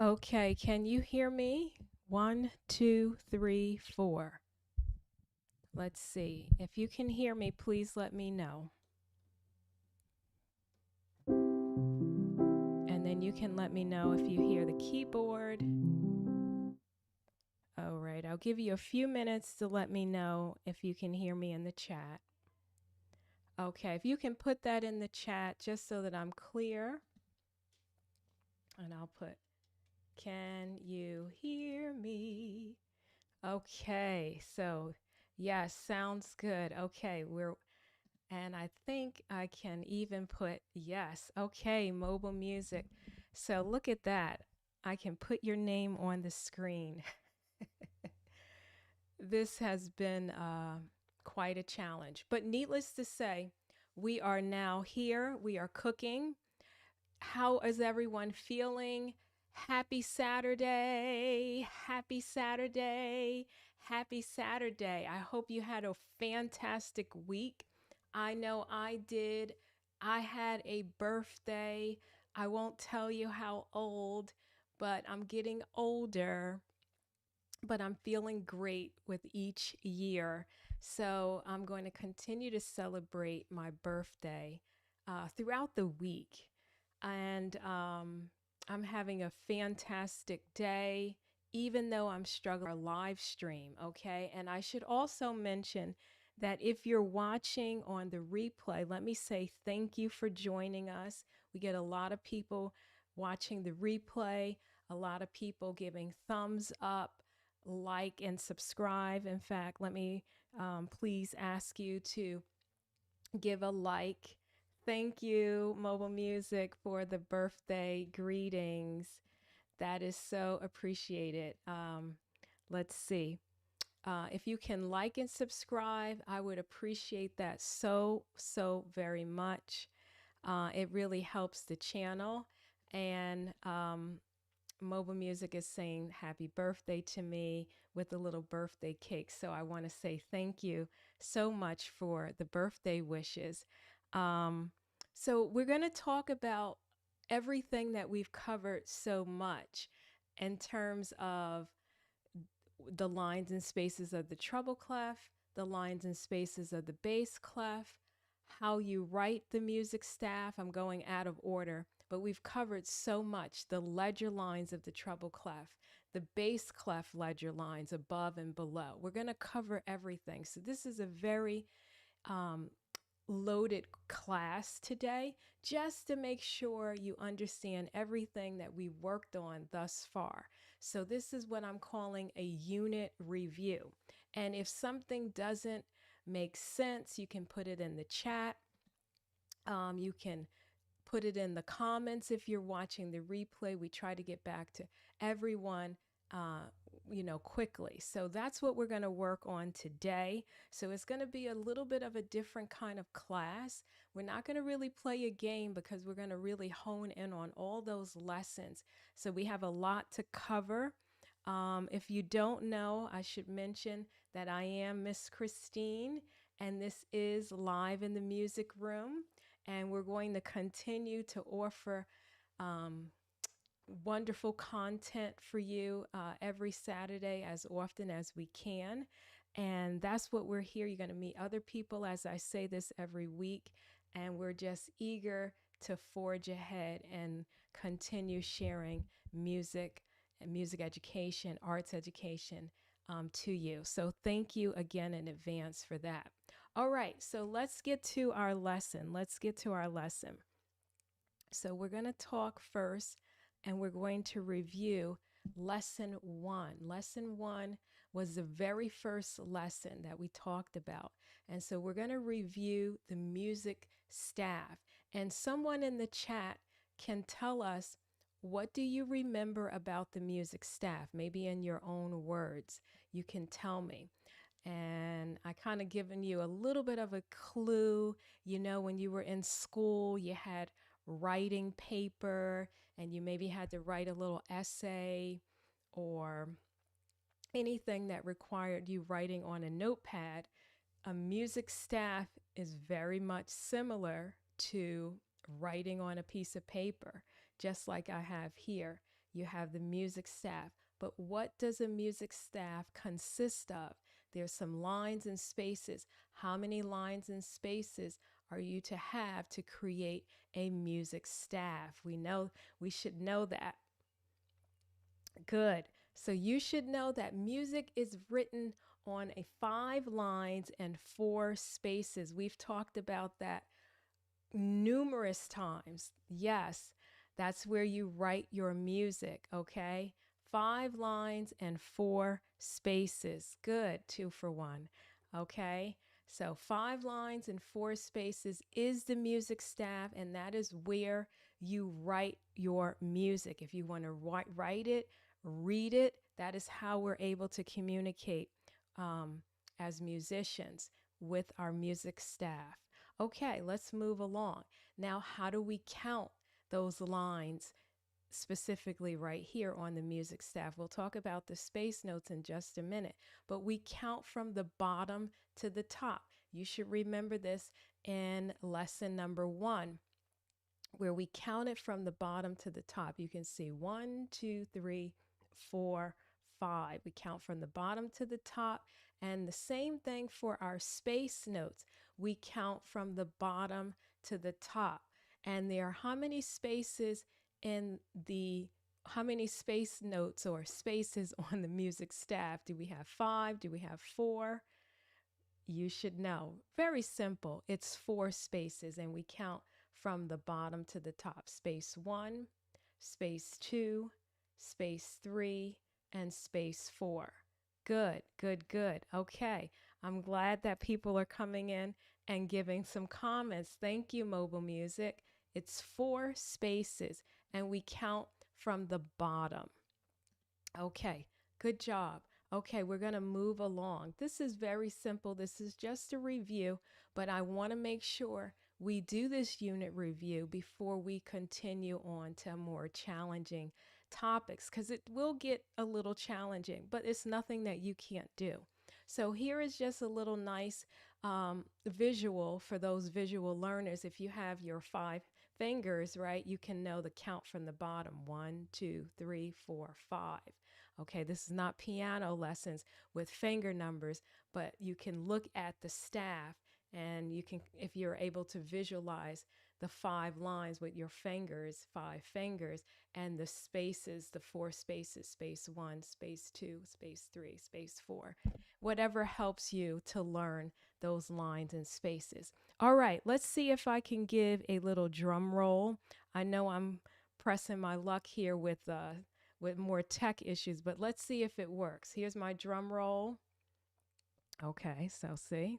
Okay, can you hear me? One, two, three, four. Let's see. If you can hear me, please let me know. And then you can let me know if you hear the keyboard. All right, I'll give you a few minutes to let me know if you can hear me in the chat. Okay, if you can put that in the chat just so that I'm clear. And I'll put, can you hear me? Okay, so yes, sounds good. Okay, and I think I can even put yes. Okay, mobile music. So look at that. I can put your name on the screen. This has been quite a challenge, but needless to say, we are now here. We are cooking. How is everyone feeling? Happy Saturday. Happy Saturday. Happy Saturday. I hope you had a fantastic week. I know I did. I had a birthday. I won't tell you how old, but I'm getting older, but I'm feeling great with each year. So I'm going to continue to celebrate my birthday throughout the week. And I'm having a fantastic day, even though I'm struggling with our live stream. Okay. And I should also mention that if you're watching on the replay, let me say thank you for joining us. We get a lot of people watching the replay, a lot of people giving thumbs up, like, and subscribe. In fact, let me please ask you to give a like. Thank you, Mobile Music, for the birthday greetings. That is so appreciated. Let's see. If you can like and subscribe, I would appreciate that so very much. It really helps the channel. And Mobile Music is saying happy birthday to me with a little birthday cake. So I want to say thank you so much for the birthday wishes. Um, so we're going to talk about everything that we've covered so much in terms of the lines and spaces of the treble clef, the lines and spaces of the bass clef, how you write the music staff. I'm going out of order, but we've covered so much. The ledger lines of the treble clef, the bass clef ledger lines above and below. We're going to cover everything. So this is a very um, loaded class today, just to make sure you understand everything that we worked on thus far. So this is what I'm calling a unit review. And if something doesn't make sense, you can put it in the chat. You can put it in the comments if you're watching the replay. We try to get back to everyone quickly. So that's what we're going to work on today. So it's going to be a little bit of a different kind of class. We're not going to really play a game because we're going to really hone in on all those lessons. So we have a lot to cover. If you don't know, I should mention that I am Miss Christine, and this is Live in the Music Room. And we're going to continue to offer um, wonderful content for you every Saturday as often as we can. And that's what we're here. You're going to meet other people, as I say this every week. And we're just eager to forge ahead and continue sharing music and music education, arts education to you. So thank you again in advance for that. All right, so let's get to our lesson. So we're going to talk first, and we're going to review lesson one. Lesson one was the very first lesson that we talked about. And so we're going to review the music staff. And someone in the chat can tell us, what do you remember about the music staff? Maybe in your own words, you can tell me. And I kind of given you a little bit of a clue. When you were in school, you had writing paper and you maybe had to write a little essay or anything that required you writing on a notepad. A music staff is very much similar to writing on a piece of paper, just like I have here. you have the music staff. But what does a music staff consist of? There's some lines and spaces. How many lines and spaces are you to have to create a music staff? We should know that. Good. So you should know that music is written on a 5 lines and 4 spaces. We've talked about that numerous times. Yes, that's where you write your music, okay? 5 lines and 4 spaces. Good, 2 for 1. Okay, so 5 lines and 4 spaces is the music staff, and that is where you write your music. If you want to write it, read it, that is how we're able to communicate as musicians with our music staff. Okay, let's move along. Now, how do we count those lines specifically right here on the music staff? We'll talk about the space notes in just a minute, but we count from the bottom to the top. You should remember this in lesson number 1, where we count it from the bottom to the top. You can see 1, 2, 3, 4, 5. We count from the bottom to the top. And the same thing for our space notes. We count from the bottom to the top. And there are how many spaces in how many space notes or spaces on the music staff? Do we have 5? Do we have 4? You should know. Very simple. It's 4 spaces, and we count from the bottom to the top. Space 1, space 2, space 3, and space 4. Good, good, good. Okay, I'm glad that people are coming in and giving some comments. Thank you, Mobile Music. It's 4 spaces, and we count from the bottom. Okay, good job. Okay, we're going to move along. This is very simple. This is just a review, but I want to make sure we do this unit review before we continue on to more challenging topics, because it will get a little challenging, but it's nothing that you can't do. So here is just a little nice visual for those visual learners. If you have your 5 fingers, right, you can know the count from the bottom. 1, 2, 3, 4, 5. Okay, this is not piano lessons with finger numbers, but you can look at the staff, and you can, if you're able to visualize the 5 lines with your fingers, 5 fingers, and the spaces, the 4 spaces, space 1, space 2, space 3, space 4, whatever helps you to learn those lines and spaces. All right, let's see if I can give a little drum roll. I know I'm pressing my luck here with more tech issues, but let's see if it works. Here's my drum roll. Okay, so see.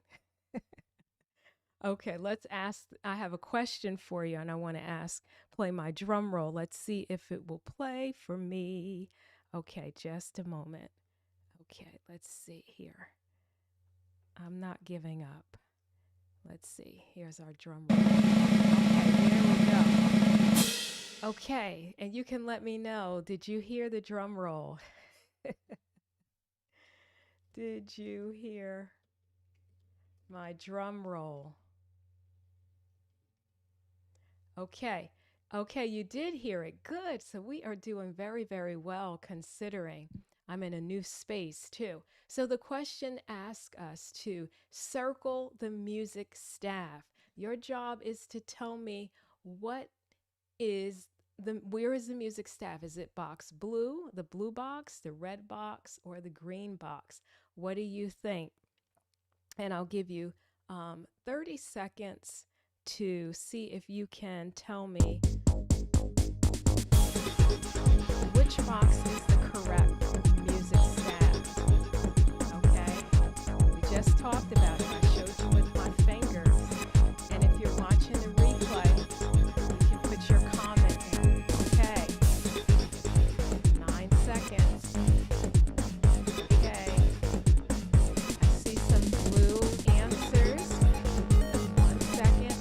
Okay, let's ask. I have a question for you, and I want to play my drum roll. Let's see if it will play for me. Okay, just a moment. Okay, let's see here. I'm not giving up. Let's see. Here's our drum roll. Okay, there we go. Okay, and you can let me know, did you hear the drum roll? Did you hear my drum roll? Okay. Okay, you did hear it. Good. So we are doing very, very well considering I'm in a new space too. So the question asks us to circle the music staff. Your job is to tell me where is the music staff? Is it box blue, the blue box, the red box, or the green box? What do you think? And I'll give you 30 seconds to see if you can tell me which box is the correct music staff. Okay, we just talked about it. I showed you with my fingers. And if you're watching the replay, you can put your comment in. Okay, 9 seconds. Okay, I see some blue answers. 1 second.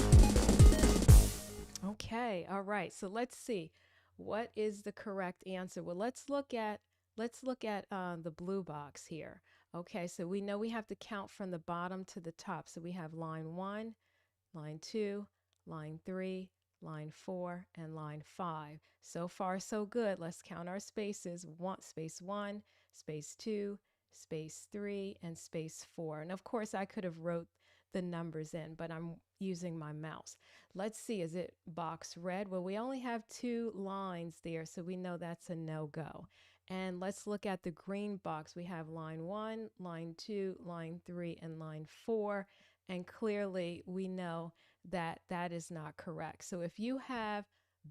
Okay, all right. So let's see. What is the correct answer? Well, let's look at the blue box here. Okay, so we know we have to count from the bottom to the top. So we have line 1, line 2, line 3, line 4, and line 5. So far, so good. Let's count our spaces. Space 1, space 2, space 3, and space 4. And of course, I could have wrote the numbers in, but I'm using my mouse. Let's see, is it box red? Well, we only have 2 lines there, so we know that's a no-go. And let's look at the green box. We have line 1, line 2, line 3, and line 4. And clearly we know that that is not correct. So if you have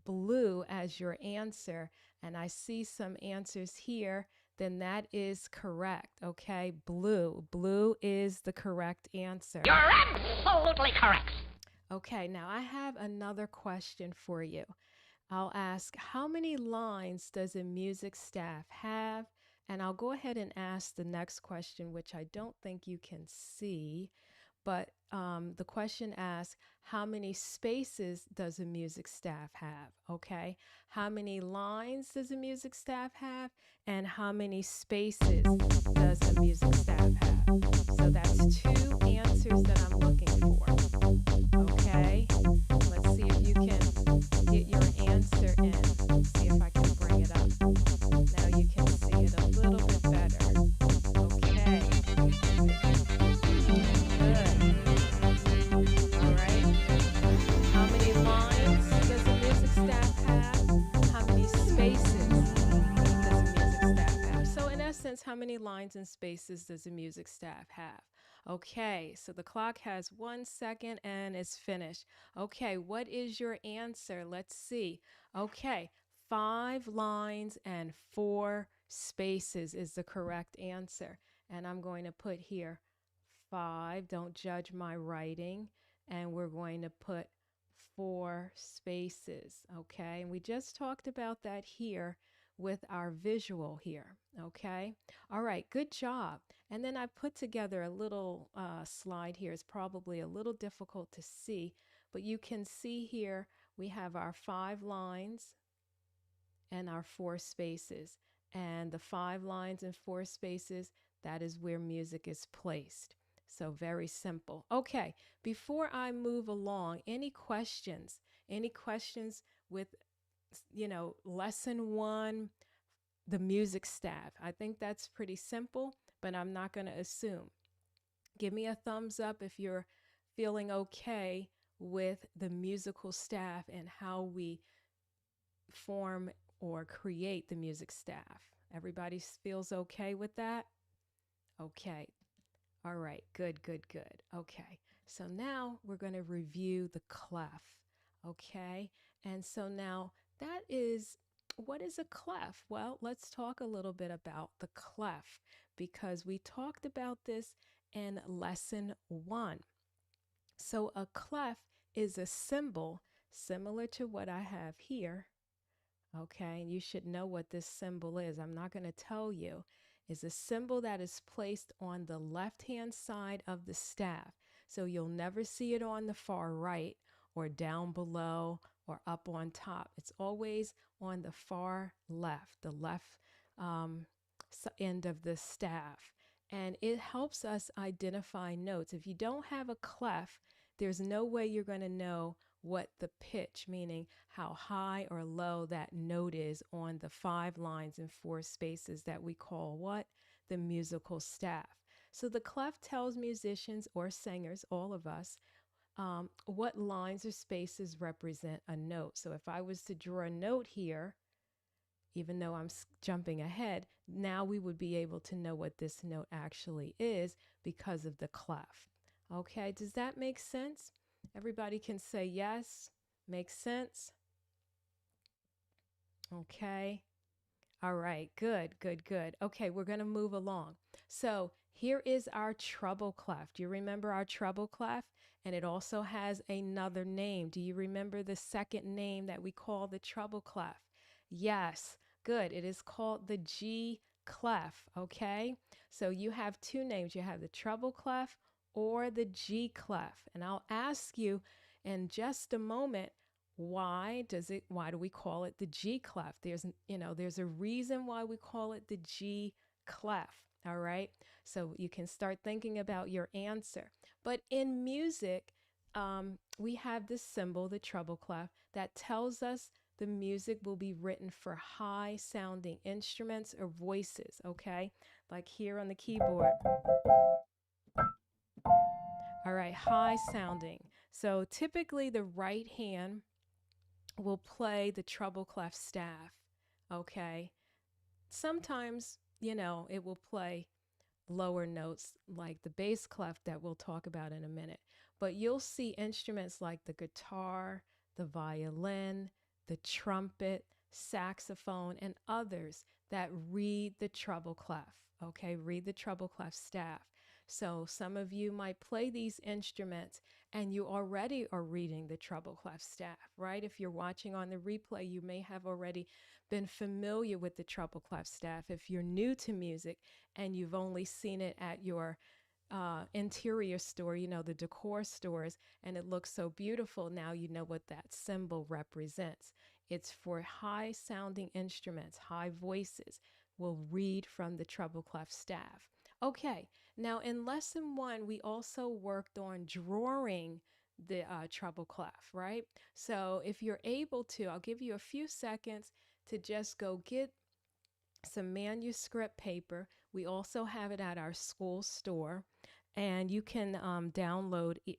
blue as your answer, and I see some answers here, then that is correct, okay? Blue. Blue is the correct answer. You're absolutely correct. Okay, now I have another question for you. I'll ask, how many lines does a music staff have? And I'll go ahead and ask the next question, which I don't think you can see. But the question asks, how many spaces does a music staff have? Okay, how many lines does a music staff have? And how many spaces does a music staff have? So that's 2 answers that I'm looking for. Okay, let's see if you can get your answer in. See if I can bring it up. Now you can see it a little bit better. Okay. How many lines and spaces does a music staff have? Okay, so the clock has 1 second and it's finished. Okay, what is your answer? Let's see. Okay, 5 lines and 4 spaces is the correct answer. And I'm going to put here 5. Don't judge my writing. And we're going to put 4 spaces. Okay, and we just talked about that here with our visual here. Okay, all right, good job. And then I put together a little slide here. It's probably a little difficult to see, but you can see here we have our 5 lines and our 4 spaces. And the 5 lines and 4 spaces, that is where music is placed. So very simple. Okay, before I move along, any questions? Any questions with, lesson 1, the music staff? I think that's pretty simple, but I'm not going to assume. Give me a thumbs up if you're feeling okay with the musical staff and how we form or create the music staff. Everybody feels okay with that? Okay. All right. Good, good, good. Okay. So now we're going to review the clef. Okay. And so now that is, what is a clef? Well, let's talk a little bit about the clef because we talked about this in lesson 1. So a clef is a symbol similar to what I have here. Okay, and you should know what this symbol is. I'm not going to tell you. It's a symbol that is placed on the left-hand side of the staff. So you'll never see it on the far right or down below or up on top. It's always on the far left, the left end of the staff. And it helps us identify notes. If you don't have a clef, there's no way you're going to know what the pitch, meaning how high or low that note is on the 5 lines and 4 spaces that we call what? The musical staff. So the clef tells musicians or singers, all of us, what lines or spaces represent a note. So if I was to draw a note here, even though I'm jumping ahead, now we would be able to know what this note actually is because of the clef. Okay, does that make sense? Everybody can say yes. Makes sense? Okay. All right, good, good, good. Okay, we're going to move along. So here is our treble clef. Do you remember our treble clef? And it also has another name. Do you remember the second name that we call the treble clef? Yes, good. It is called the G clef, okay? So you have 2 names. You have the treble clef or the G clef. And I'll ask you in just a moment, why do we call it the G clef? There's a reason why we call it the G clef. All right. So you can start thinking about your answer. But in music, we have this symbol, the treble clef, that tells us the music will be written for high sounding instruments or voices, okay? Like here on the keyboard. All right, high sounding. So typically the right hand will play the treble clef staff, okay? Sometimes, it will play lower notes like the bass clef that we'll talk about in a minute. But you'll see instruments like the guitar, the violin, the trumpet, saxophone, and others that read the treble clef. Okay, read the treble clef staff. So some of you might play these instruments and you already are reading the treble clef staff, right? If you're watching on the replay, you may have already been familiar with the treble clef staff. If you're new to music and you've only seen it at your interior store, the decor stores, and it looks so beautiful, now you know what that symbol represents. It's for high sounding instruments, high voices will read from the treble clef staff. Okay, now in lesson 1, we also worked on drawing the treble clef, right? So if you're able to, I'll give you a few seconds to just go get some manuscript paper. We also have it at our school store, and you can download it,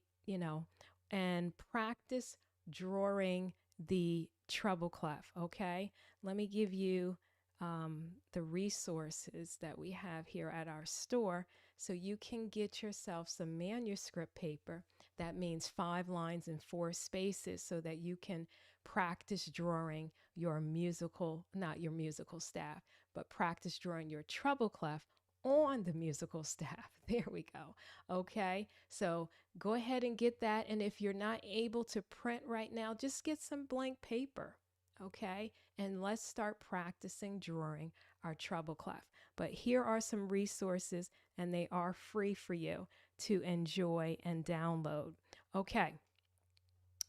and practice drawing the treble clef. Okay, let me give you the resources that we have here at our store so you can get yourself some manuscript paper. That means 5 lines and 4 spaces so that you can practice drawing your musical, not your musical staff, but practice drawing your treble clef on the musical staff. There we go. Okay, so go ahead and get that. And if you're not able to print right now, just get some blank paper. Okay, and let's start practicing drawing our treble clef. But here are some resources, and they are free for you to enjoy and download. Okay,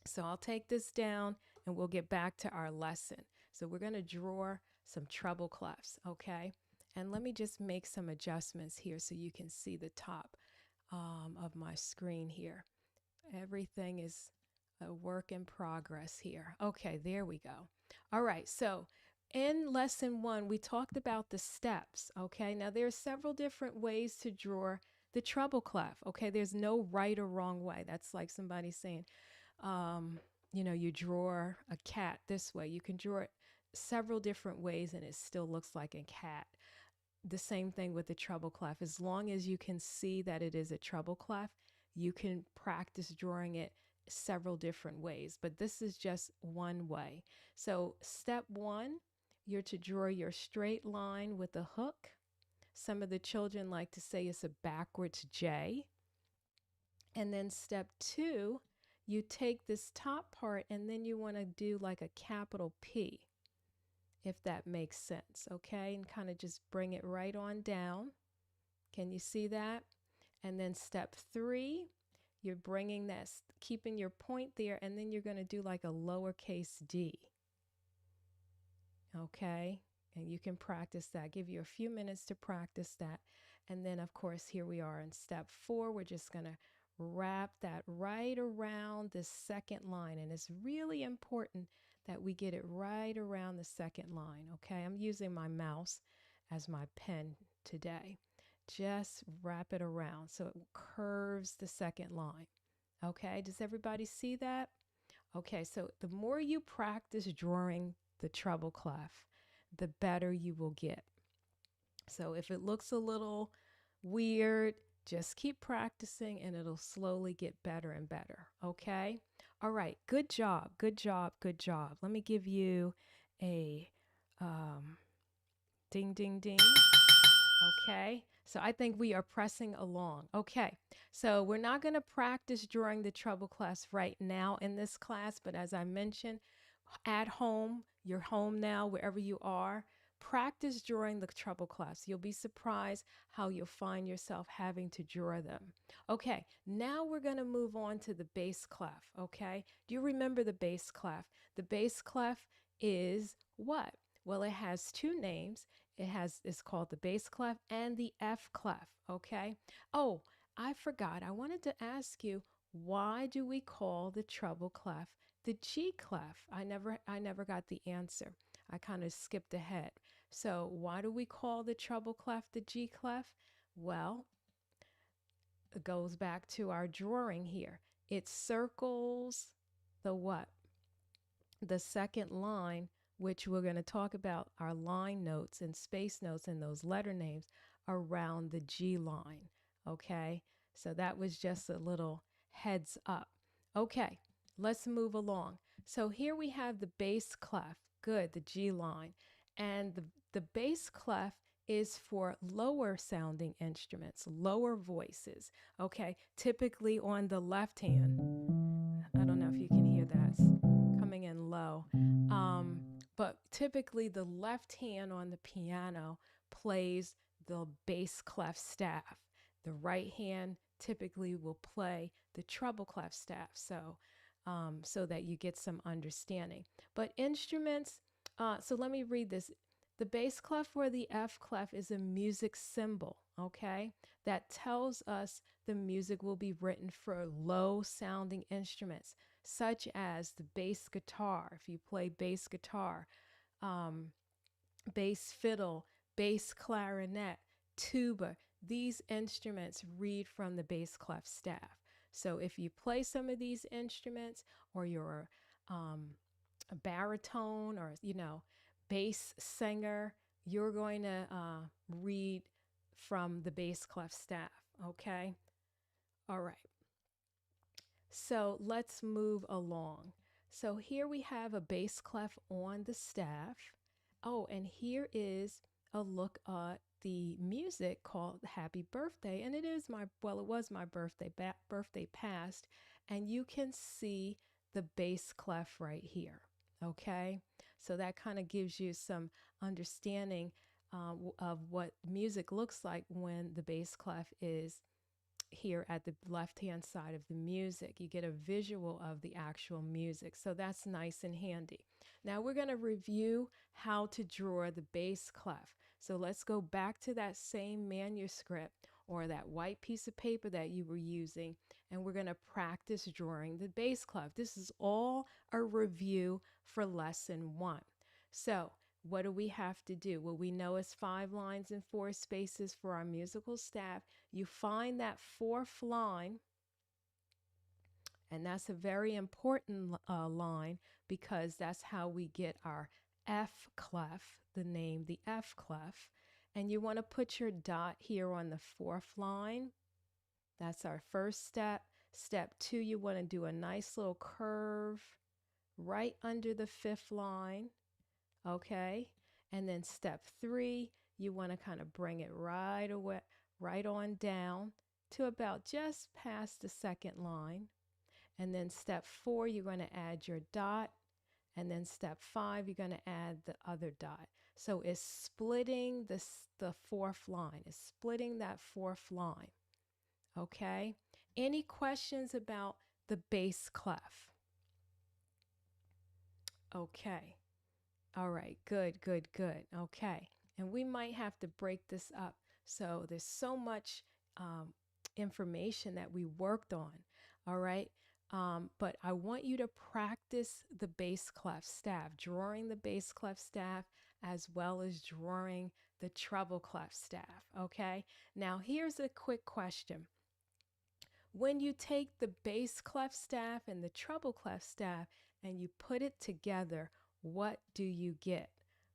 so I'll take this down and we'll get back to our lesson. So we're going to draw some treble clefs, okay? And let me just make some adjustments here so you can see the top of my screen here. Everything is a work in progress here. Okay, there we go. All right, so in lesson 1, we talked about the steps, okay? Now, there are several different ways to draw the treble clef, okay? There's no right or wrong way. That's like somebody saying, you draw a cat this way. You can draw it several different ways and it still looks like a cat. The same thing with the treble clef. As long as you can see that it is a treble clef, you can practice drawing it several different ways, but this is just one way. So step 1, you're to draw your straight line with a hook. Some of the children like to say it's a backwards J. And then step 2, you take this top part and then you want to do like a capital P, if that makes sense, okay? And kind of just bring it right on down. Can you see that? And then step 3, you're bringing that, keeping your point there, and then you're going to do like a lowercase d, okay? And you can practice that. Give you a few minutes to practice that. And then, of course, here we are in step 4. We're just going to wrap that right around the second line. And it's really important that we get it right around the second line, okay? I'm using my mouse as my pen today. Just wrap it around so it curves the second line, okay? Does everybody see that? Okay, so the more you practice drawing the treble clef, the better you will get. So if it looks a little weird, just keep practicing and it'll slowly get better and better, okay? All right, good job, good job, good job. Let me give you a ding, ding, ding. Okay, so I think we are pressing along. Okay, so we're not going to practice drawing the treble clef right now in this class, but as I mentioned, at home, you're home now, wherever you are, practice drawing the treble clefs. You'll be surprised how you'll find yourself having to draw them. Okay, now we're going to move on to the bass clef, okay? Do you remember the bass clef? The bass clef is what? Well, it has 2 names. It's called the bass clef and the F clef, okay? Oh, I forgot. I wanted to ask you, Why do we call the treble clef the G clef? I never got the answer. I kind of skipped ahead. So why do we call the treble clef the G clef? Well, it goes back to our drawing here. It circles the what? The second line, which we're going to talk about our line notes and space notes and those letter names around the G line. Okay, so that was just a little heads up. Okay, let's move along. So here we have the bass clef, good, the G line, and the bass clef is for lower sounding instruments, lower voices. Okay, typically on the left hand. I don't know if you can hear that. It's coming in low. But typically the left hand on the piano plays the bass clef staff. The right hand typically will play the treble clef staff. So that you get some understanding. But instruments, so let me read this. The bass clef or the F clef is a music symbol, okay, that tells us the music will be written for low sounding instruments, such as the bass guitar, if you play bass guitar, bass fiddle, bass clarinet, tuba. These instruments read from the bass clef staff. So if you play some of these instruments, or you're a baritone, or bass singer, you're going to read from the bass clef staff. Okay. All right. So let's move along. So here we have a bass clef on the staff. Oh, and here is a look at the music called Happy Birthday. And it was my birthday past. And you can see the bass clef right here. Okay, so that kind of gives you some understanding of what music looks like when the bass clef is here at the left-hand side of the music. You get a visual of the actual music, so that's nice and handy. Now we're going to review how to draw the bass clef. So let's go back to that same manuscript or that white piece of paper that you were using, and we're going to practice drawing the bass clef. This is all a review for lesson 1. So what do we have to do? Well, we know it's 5 lines and 4 spaces for our musical staff. You find that 4th line, and that's a very important line, because that's how we get our F clef, the name, the F clef. And you want to put your dot here on the 4th line. That's our first step. Step 2, you want to do a nice little curve right under the 5th line. Okay, and then step 3, you want to kind of bring it right on down to about just past the 2nd line. And then step 4, you're going to add your dot, and then step 5, you're going to add the other dot. So it's splitting the 4th line. It's splitting that 4th line. Okay, any questions about the bass clef? Okay. All right, good, good, good. Okay, and we might have to break this up. So there's so much information that we worked on. All right, but I want you to practice the bass clef staff, drawing the bass clef staff as well as drawing the treble clef staff. Okay, now here's a quick question. When you take the bass clef staff and the treble clef staff and you put it together, what do you get?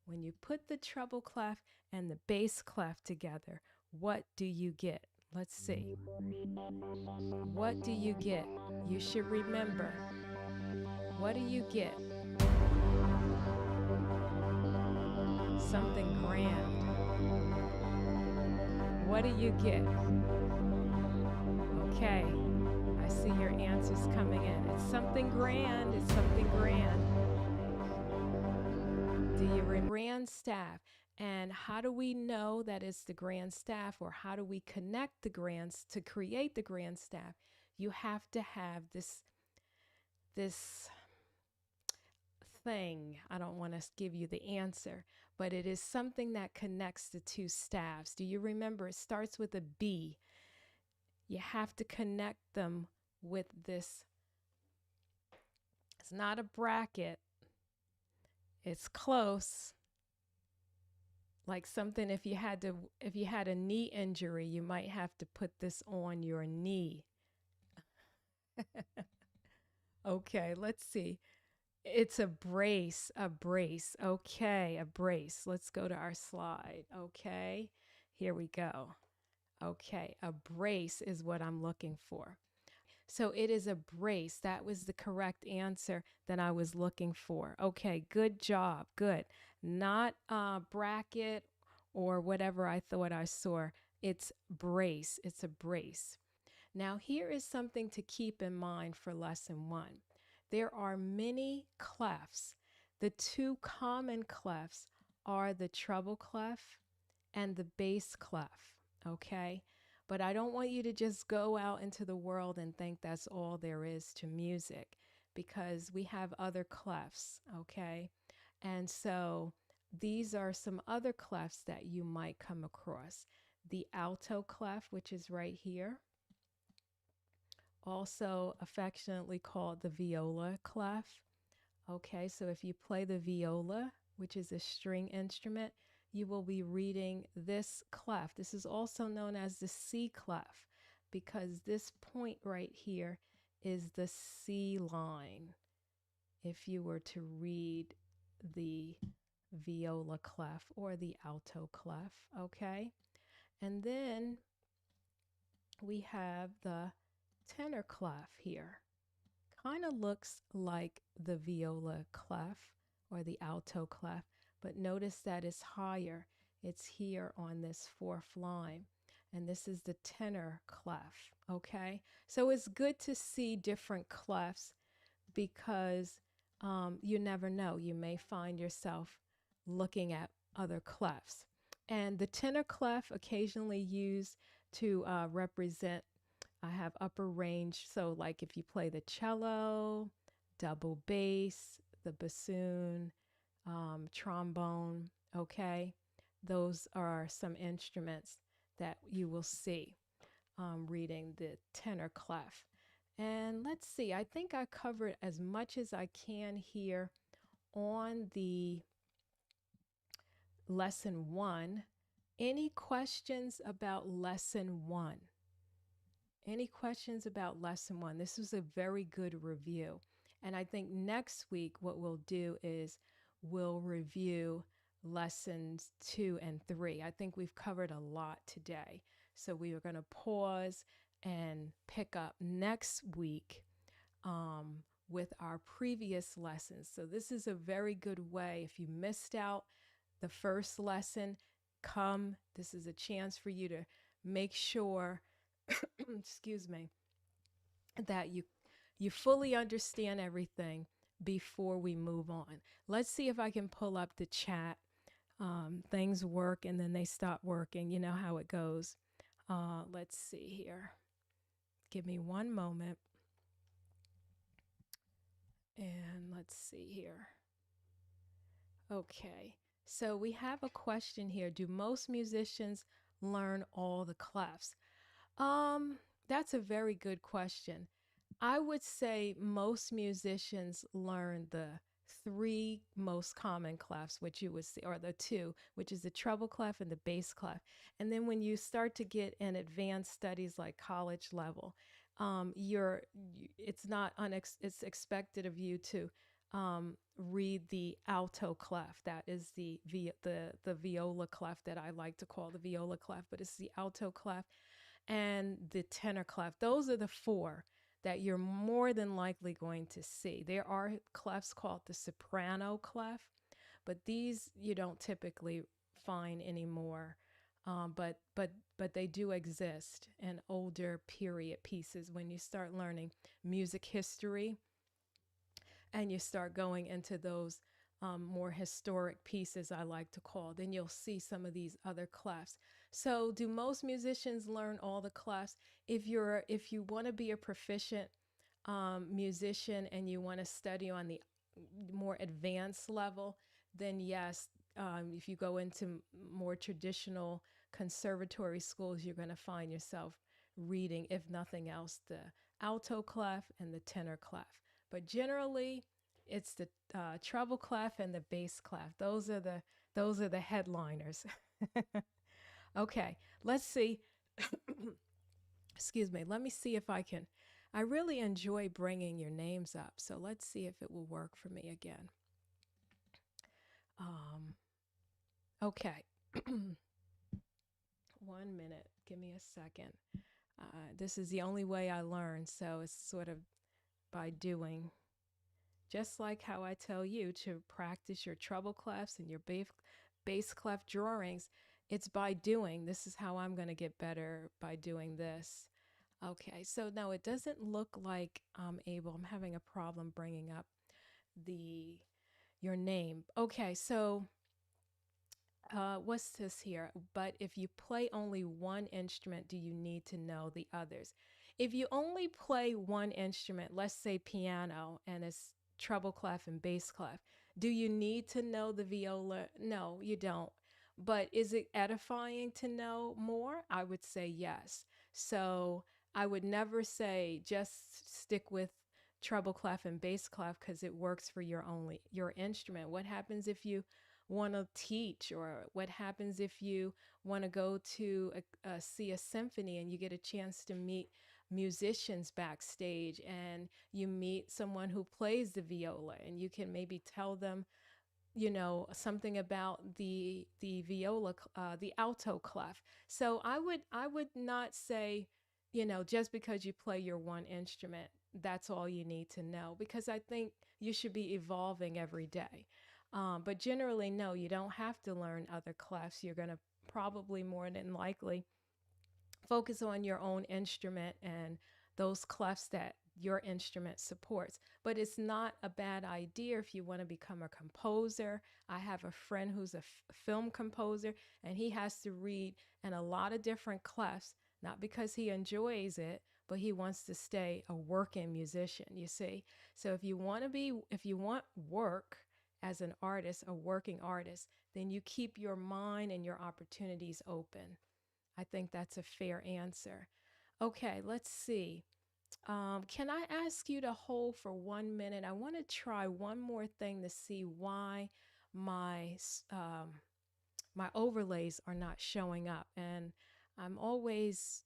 When you put the treble clef and the bass clef together, what do you get? Let's see. What do you get? You should remember. What do you get? Something grand. What do you get? Okay, I see your answers coming in. It's something grand. It's something grand. Do you remember grand staff? And how do we know that it's the grand staff, or how do we connect the grands to create the grand staff? You have to have this thing. I don't want to give you the answer, but it is something that connects the two staffs. Do you remember? It starts with a B. You have to connect them with this. It's not a bracket, it's close. Like something, if you had a knee injury, you might have to put this on your knee. Okay, let's see. It's a brace, a brace. Okay, a brace. Let's go to our slide. Okay, here we go. Okay, a brace is what I'm looking for. So it is a brace. That was the correct answer that I was looking for. Okay, good job. Good. Not bracket or whatever I thought I saw. It's brace. It's a brace. Now, here is something to keep in mind for lesson one. There are many clefs. The two common clefs are the treble clef and the bass clef, okay? But I don't want you to just go out into the world and think that's all there is to music, because we have other clefs, okay? And so these are some other clefs that you might come across. The alto clef, which is right here, also affectionately called the viola clef. Okay, so if you play the viola, which is a string instrument, you will be reading this clef. This is also known as the C clef because this point right here is the C line. If you were to read the viola clef or the alto clef, okay? And then we have the tenor clef here. Kind of looks like the viola clef or the alto clef, but notice that it's higher. It's here on this fourth line, and this is the tenor clef, okay? So it's good to see different clefs because you never know. You may find yourself looking at other clefs. And the tenor clef occasionally used to represent, I have upper range. So like if you play the cello, double bass, the bassoon, trombone, okay? Those are some instruments that you will see reading the tenor clef. And let's see, I think I covered as much as I can here on the lesson one. Any questions about lesson one? Any questions about lesson one? This was a very good review. And I think next week what we'll do is we'll review lessons 2 and 3. I think we've covered a lot today. So we are going to pause and pick up next week with our previous lessons. So this is a very good way. If you missed out the first lesson, come. This is a chance for you to make sure excuse me, that you fully understand everything before we move on. Let's see if I can pull up the chat. Things work and then they stop working. You know how it goes. Let's see here. Give me one moment. And let's see here. Okay. So we have a question here. Do most musicians learn all the clefs? That's a very good question. I would say most musicians learn the three most common clefs, which you would see, or the two, which is the treble clef and the bass clef. And then when you start to get in advanced studies like college level, it's expected of you to read the alto clef. That is the viola clef that I like to call the viola clef, but it's the alto clef and the tenor clef. Those are the four that you're more than likely going to see. There are clefs called the soprano clef, but these you don't typically find anymore. But they do exist in older period pieces when you start learning music history and you start going into those more historic pieces, I like to call, then you'll see some of these other clefs. So do most musicians learn all the clefs? If you want to be a proficient musician and you want to study on the more advanced level, then yes, if you go into more traditional conservatory schools, you're going to find yourself reading, if nothing else, the alto clef, and the tenor clef. But generally, it's the treble clef and the bass clef. Those are the headliners. Okay, let's see. Excuse me. Let me see if I can. I really enjoy bringing your names up, so let's see if it will work for me again. Um, okay. 1 minute. Give me a second. This is the only way I learn, so it's sort of by doing. Just like how I tell you to practice your treble clefs and your bass clef drawings, it's by doing. This is how I'm going to get better by doing this. Okay, so no, it doesn't look like I'm able. I'm having a problem bringing up the your name. Okay, so what's this here? But if you play only one instrument, do you need to know the others? If you only play one instrument, let's say piano, and it's treble clef and bass clef, do you need to know the viola? No, you don't. But is it edifying to know more? I would say yes. So I would never say just stick with treble clef and bass clef because it works for your instrument. What happens if you want to teach, or what happens if you want to go to see a symphony and you get a chance to meet musicians backstage, and you meet someone who plays the viola, and you can maybe tell them, something about the viola, the alto clef. So I would not say, just because you play your one instrument, that's all you need to know, because I think you should be evolving every day. But generally, no, you don't have to learn other clefs. You're going to probably more than likely focus on your own instrument and those clefs that your instrument supports. But it's not a bad idea if you want to become a composer. I have a friend who's a film composer, and he has to read in a lot of different clefs, not because he enjoys it, but he wants to stay a working musician, you see. So if you want work as an artist, a working artist, then you keep your mind and your opportunities open. I think that's a fair answer. Okay, let's see. Can I ask you to hold for 1 minute? I want to try one more thing to see why my my overlays are not showing up, and I'm always,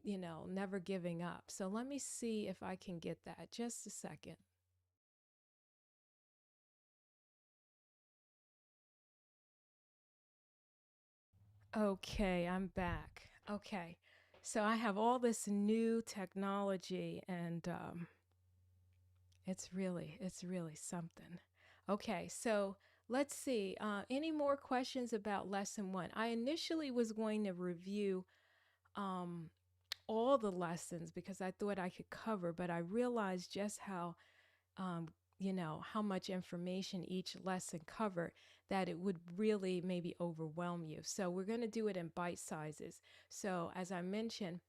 never giving up. So let me see if I can get that. Just a second. Okay, I'm back. Okay, so I have all this new technology, and it's really something. Okay, so let's see. Any more questions about lesson one? I initially was going to review um, all the lessons because I thought I could cover, but I realized just um, how much information each lesson covered, that it would really maybe overwhelm you. So we're going to do it in bite sizes. So as I mentioned,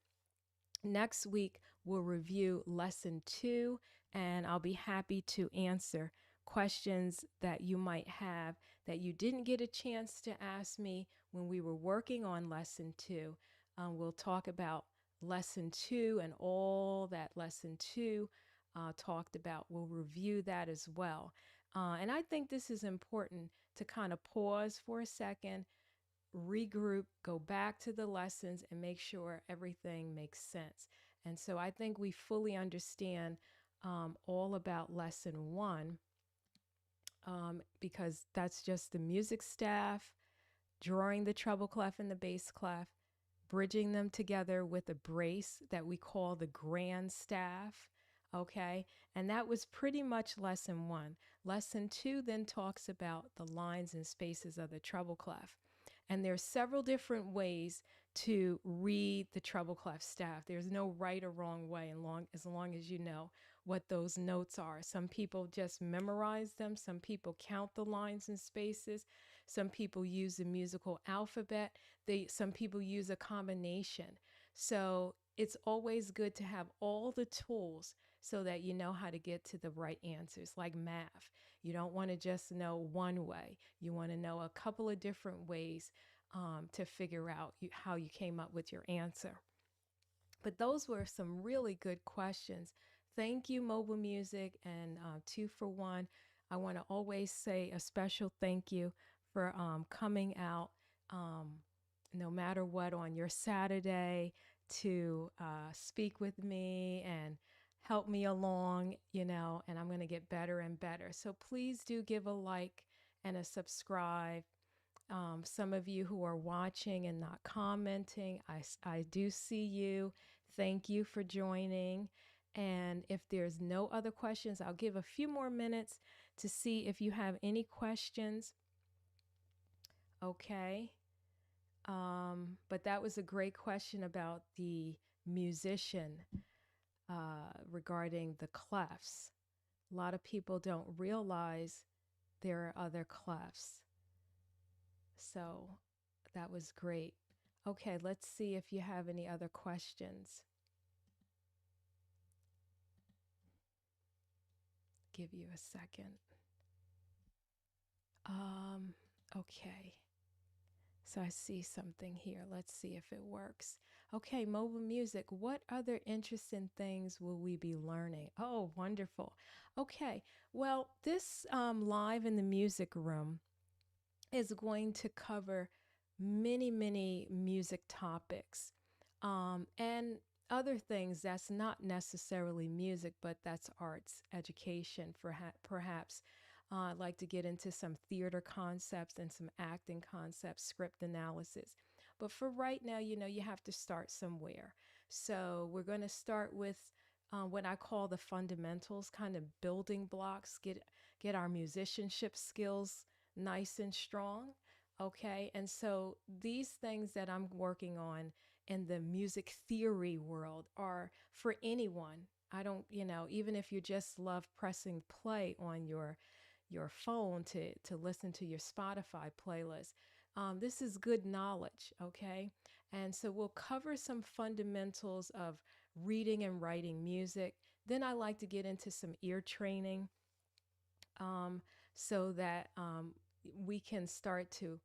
next week, we'll review lesson two, and I'll be happy to answer questions that you might have that you didn't get a chance to ask me when we were working on lesson two. We'll talk about lesson two and all that lesson two talked about. We'll review that as well. And I think this is important to kind of pause for a second, regroup, go back to the lessons, and make sure everything makes sense. And so I think we fully understand all about lesson one, because that's just the music staff, drawing the treble clef and the bass clef, bridging them together with a brace that we call the grand staff. Okay, and that was pretty much lesson one. Lesson two then talks about the lines and spaces of the treble clef. And there's several different ways to read the treble clef staff. There's no right or wrong way, as long as you know what those notes are. Some people just memorize them. Some people count the lines and spaces. Some people use the musical alphabet. Some people use a combination. So it's always good to have all the tools so that you know how to get to the right answers, like math. You don't want to just know one way. You want to know a couple of different ways to figure out how you came up with your answer. But those were some really good questions. Thank you, Mobile Music and Two for One. I want to always say a special thank you for coming out, um, no matter what, on your Saturday to speak with me and help me along, and I'm going to get better and better. So please do give a like and a subscribe. Some of you who are watching and not commenting, I do see you. Thank you for joining. And if there's no other questions, I'll give a few more minutes to see if you have any questions. Okay. But that was a great question about the musician regarding the clefs. A lot of people don't realize there are other clefs. So that was great. Okay, let's see if you have any other questions. Give you a second. Um, okay. So I see something here. Let's see if it works. Okay, mobile music. What other interesting things will we be learning? Oh, wonderful. Okay, well, this live in the music room is going to cover many, many music topics and other things that's not necessarily music, but that's arts education for perhaps. I'd like to get into some theater concepts and some acting concepts, script analysis. But for right now, you have to start somewhere. So we're going to start with what I call the fundamentals, kind of building blocks, get our musicianship skills nice and strong. Okay. And so these things that I'm working on in the music theory world are for anyone. I don't, even if you just love pressing play on your phone to listen to your Spotify playlist. This is good knowledge, okay? And so we'll cover some fundamentals of reading and writing music. Then I like to get into some ear training um, so that we can start to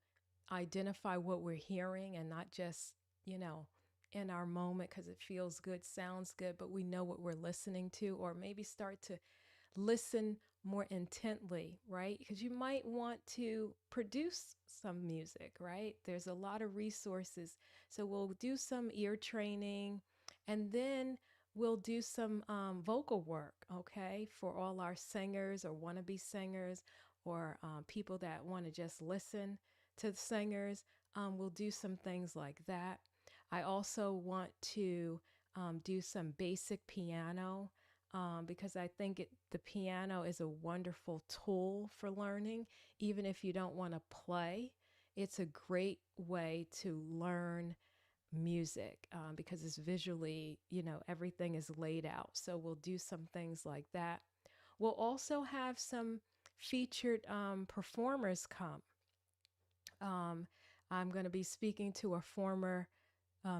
identify what we're hearing and not just, you know, in our moment because it feels good, sounds good, but we know what we're listening to, or maybe start to listen more intently, right? Because you might want to produce some music, right? There's a lot of resources. So we'll do some ear training and then we'll do some vocal work, okay, for all our singers or wannabe singers or people that want to just listen to the singers. We'll do some things like that. I also want to do some basic piano because I think the piano is a wonderful tool for learning. Even if you don't want to play, it's a great way to learn music because it's visually, everything is laid out. So we'll do some things like that. We'll also have some featured performers come. Um, I'm going to be speaking to a former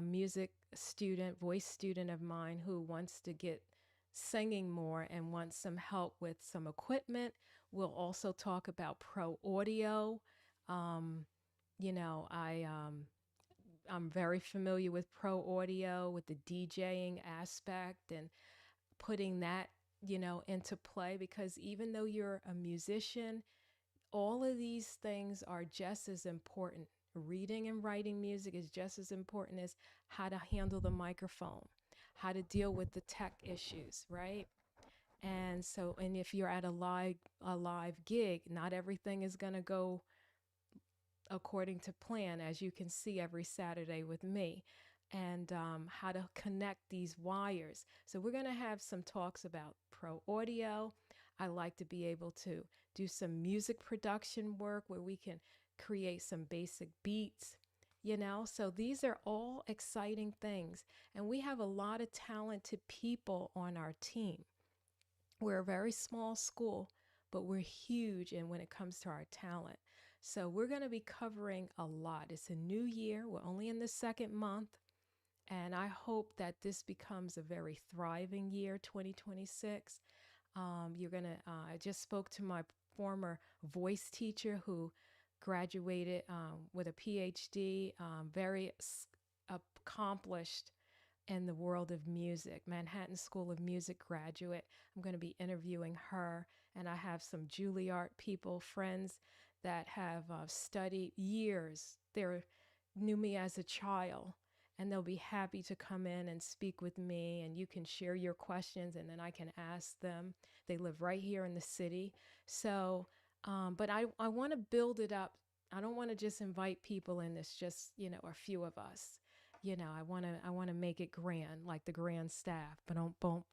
music student, voice student of mine who wants to get singing more and wants some help with some equipment. We'll also talk about pro audio. Um, I'm very familiar with pro audio, with the DJing aspect and putting that, into play because even though you're a musician, all of these things are just as important. Reading and writing music is just as important as how to handle the microphone, how to deal with the tech issues, right? And so, and if you're at a live gig, not everything is going to go according to plan, as you can see every Saturday with me, and how to connect these wires. So we're going to have some talks about pro audio. I like to be able to do some music production work where we can create some basic beats, So these are all exciting things. And we have a lot of talented people on our team. We're a very small school, but we're huge and when it comes to our talent. So we're going to be covering a lot. It's a new year. We're only in the second month. And I hope that this becomes a very thriving year, 2026. I just spoke to my former voice teacher who graduated with a PhD, very accomplished in the world of music, Manhattan School of Music graduate. I'm going to be interviewing her, and I have some Juilliard people, friends that have studied years. They knew me as a child, and they'll be happy to come in and speak with me, and you can share your questions, and then I can ask them. They live right here in the city. So, but I want to build it up. I don't want to just invite people in. It's just, a few of us. I want to make it grand, like the grand staff. But don't boom.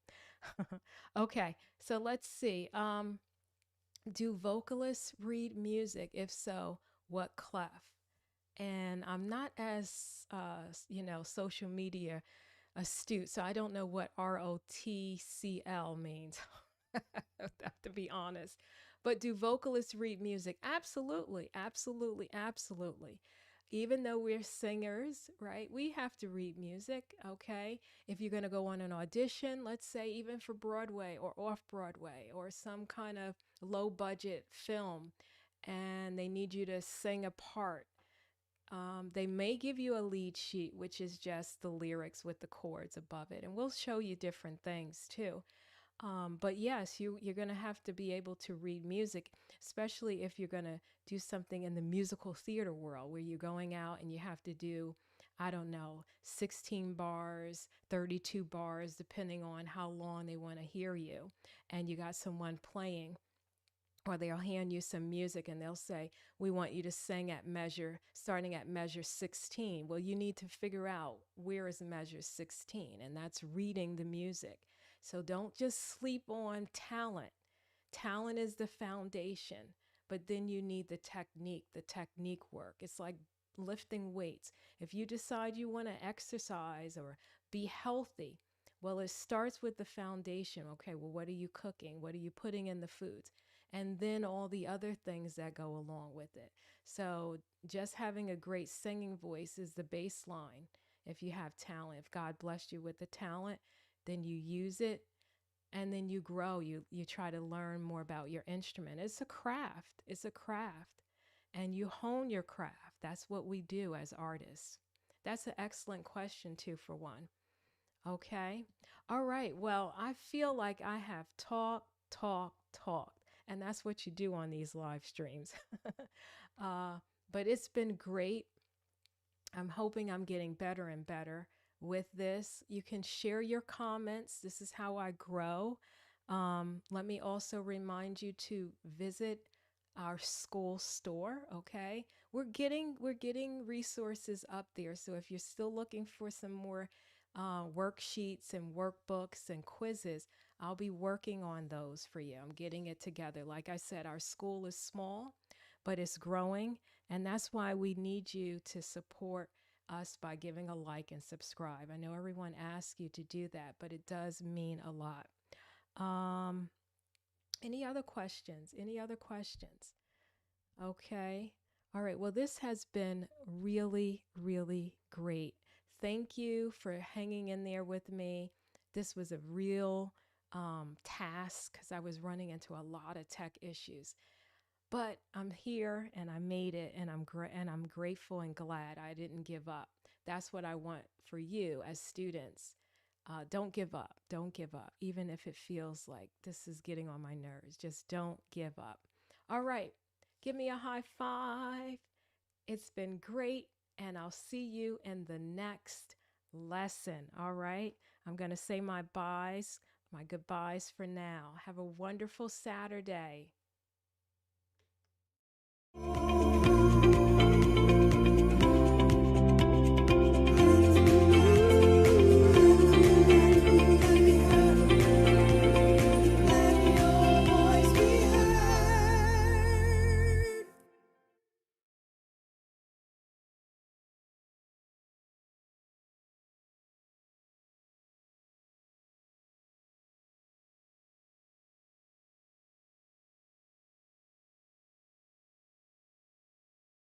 Okay, so let's see. Do vocalists read music? If so, what clef? And I'm not as social media astute, so I don't know what ROTCL means. To be honest. But do vocalists read music? Absolutely, absolutely, absolutely. Even though we're singers, right? We have to read music, okay? If you're going to go on an audition, let's say even for Broadway or off Broadway or some kind of low budget film, and they need you to sing a part, they may give you a lead sheet, which is just the lyrics with the chords above it. And we'll show you different things too. But yes, you're going to have to be able to read music, especially if you're going to do something in the musical theater world where you're going out and you have to do, I don't know, 16 bars, 32 bars, depending on how long they want to hear you. And you got someone playing, or they'll hand you some music and they'll say, we want you to sing at measure, starting at measure 16. Well, you need to figure out where is measure 16, and that's reading the music. So don't just sleep on talent. Talent is the foundation, but then you need the technique work. It's like lifting weights. If you decide you want to exercise or be healthy, well, it starts with the foundation. Okay, well, what are you cooking? What are you putting in the foods? And then all the other things that go along with it. So, just having a great singing voice is the baseline. If you have talent, if God blessed you with the talent, then you use it, and then you grow. You try to learn more about your instrument. It's a craft. It's a craft. And you hone your craft. That's what we do as artists. That's an excellent question too, for one. Okay. All right. Well, I feel like I have talked, and that's what you do on these live streams. uh, but it's been great. I'm hoping I'm getting better and better with this. You can share your comments. This is how I grow. Let me also remind you to visit our school store. Okay, we're getting resources up there. So if you're still looking for some more worksheets and workbooks and quizzes, I'll be working on those for you. I'm getting it together. Like I said, our school is small, but it's growing, and that's why we need you to support us by giving a like and subscribe. I know everyone asks you to do that, but it does mean a lot. Um, any other questions? Any other questions? Okay. All right. Well, this has been really, really great. Thank you for hanging in there with me. This was a real task because I was running into a lot of tech issues. But I'm here and I made it, and I'm grateful and glad I didn't give up. That's what I want for you as students. Don't give up. Don't give up. Even if it feels like this is getting on my nerves, just don't give up. All right. Give me a high five. It's been great, and I'll see you in the next lesson. All right. I'm going to say my goodbyes for now. Have a wonderful Saturday.